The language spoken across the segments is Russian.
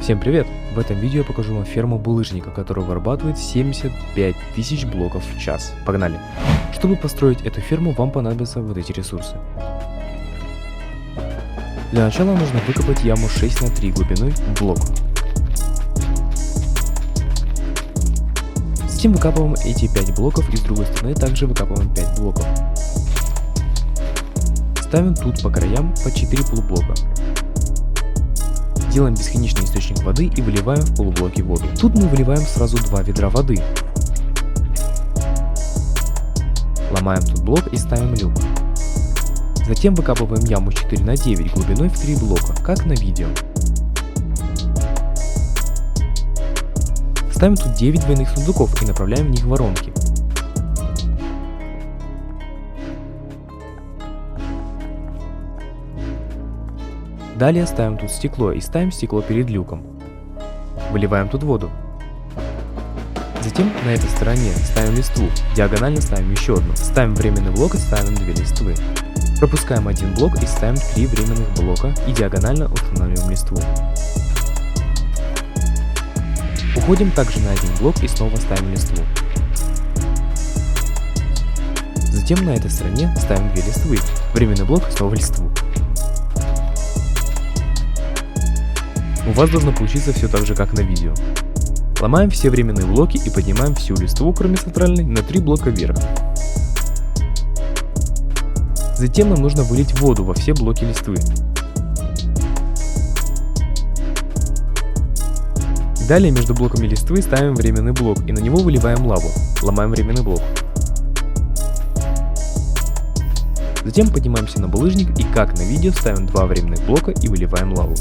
Всем привет! В этом видео я покажу вам ферму булыжника, которая вырабатывает 75 тысяч блоков в час. Погнали! Чтобы построить эту ферму, вам понадобятся вот эти ресурсы. Для начала нужно выкопать яму 6 на 3 глубиной в блок. Затем выкапываем эти 5 блоков и с другой стороны также выкапываем 5 блоков. Ставим тут по краям по 4 полублока. Делаем бесконечный источник воды и выливаем в полублоки воду. Тут мы выливаем сразу 2 ведра воды. Ломаем тут блок и ставим люк. Затем выкапываем яму 4 на 9 глубиной в 3 блока, как на видео. Ставим тут 9 двойных сундуков и направляем в них воронки. Далее ставим тут стекло и ставим стекло перед люком. Выливаем тут воду. Затем на этой стороне ставим листву, диагонально ставим еще одну. Ставим временный блок и ставим 2 листвы. Пропускаем один блок и ставим 3 временных блока и диагонально устанавливаем листву. Уходим также на один блок и снова ставим листву. Затем на этой стороне ставим 2 листвы, временный блок и снова листву. У вас должно получиться все так же, как на видео. Ломаем все временные блоки и поднимаем всю листву, кроме центральной, на 3 блока вверх. Затем нам нужно вылить воду во все блоки листвы. Далее между блоками листвы ставим временный блок и на него выливаем лаву. Ломаем временный блок. Затем поднимаемся на булыжник и, как на видео, ставим 2 временных блока и выливаем лаву.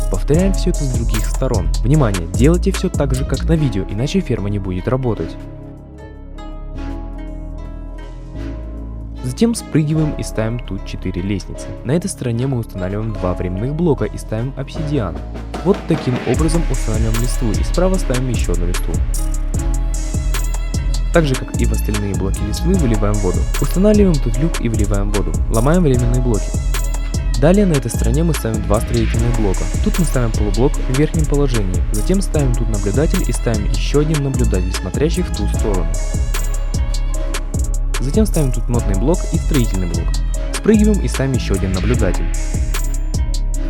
Повторяем все это с других сторон. Внимание, делайте все так же, как на видео, иначе ферма не будет работать. Затем спрыгиваем и ставим тут 4 лестницы. На этой стороне мы устанавливаем 2 временных блока и ставим обсидиан. Вот таким образом устанавливаем листву и справа ставим еще одну листву. Так же, как и в остальные блоки листвы, выливаем воду. Устанавливаем тут люк и выливаем воду. Ломаем временные блоки. Далее на этой стороне мы ставим 2 строительных блока. Тут мы ставим полублок в верхнем положении. Затем ставим тут наблюдатель и ставим еще один наблюдатель, смотрящий в ту сторону. Затем ставим тут нотный блок и строительный блок. Спрыгиваем и ставим еще один наблюдатель.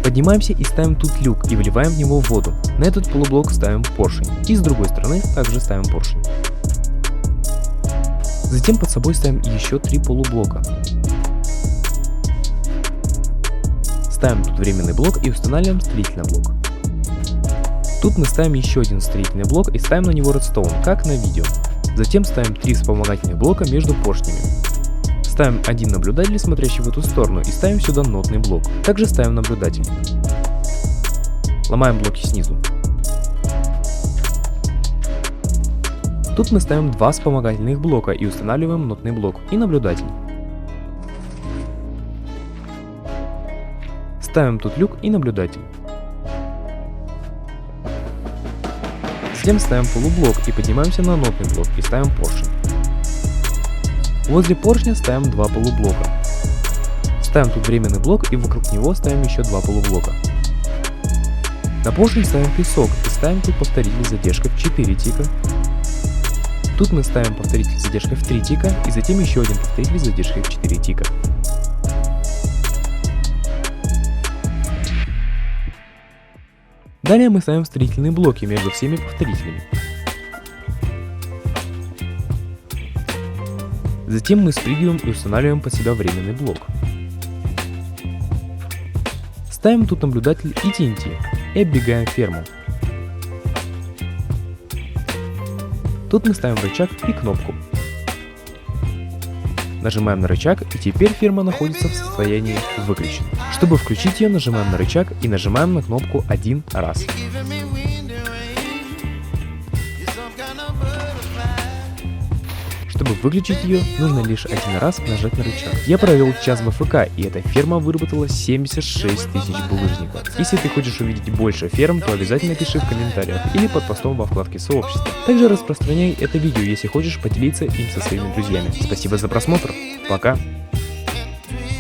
Поднимаемся и ставим тут люк и выливаем в него воду. На этот полублок ставим поршень. И с другой стороны также ставим поршень. Затем под собой ставим еще 3 полублока. Ставим тут временный блок и устанавливаем строительный блок. Тут мы ставим еще один строительный блок и ставим на него редстоун, как на видео. Затем ставим 3 вспомогательных блока между поршнями. Ставим один наблюдатель, смотрящий в эту сторону, и ставим сюда нотный блок. Также ставим наблюдатель. Ломаем блоки снизу. Тут мы ставим 2 вспомогательных блока и устанавливаем нотный блок и наблюдатель. Ставим тут люк и наблюдатель. Затем ставим полублок и поднимаемся на нотный блок и ставим поршень. Возле поршня ставим 2 полублока. Ставим тут временный блок и вокруг него ставим еще 2 полублока. На поршень ставим песок и ставим тут повторитель с задержкой в 4 тика. Тут мы ставим повторитель с задержкой в 3 тика и затем еще один повторитель с задержкой в 4 тика. Далее мы ставим строительные блоки между всеми повторителями. Затем мы спрыгиваем и устанавливаем под себя временный блок. Ставим тут наблюдатель и TNT и оббегаем ферму. Тут мы ставим рычаг и кнопку. Нажимаем на рычаг, и теперь ферма находится в состоянии выключен. Чтобы включить ее, нажимаем на рычаг и нажимаем на кнопку один раз. Чтобы выключить ее, нужно лишь один раз нажать на рычаг. Я провел час в АФК, и эта ферма выработала 76 тысяч булыжников. Если ты хочешь увидеть больше ферм, то обязательно пиши в комментариях или под постом во вкладке сообщества. Также распространяй это видео, если хочешь поделиться им со своими друзьями. Спасибо за просмотр. Пока.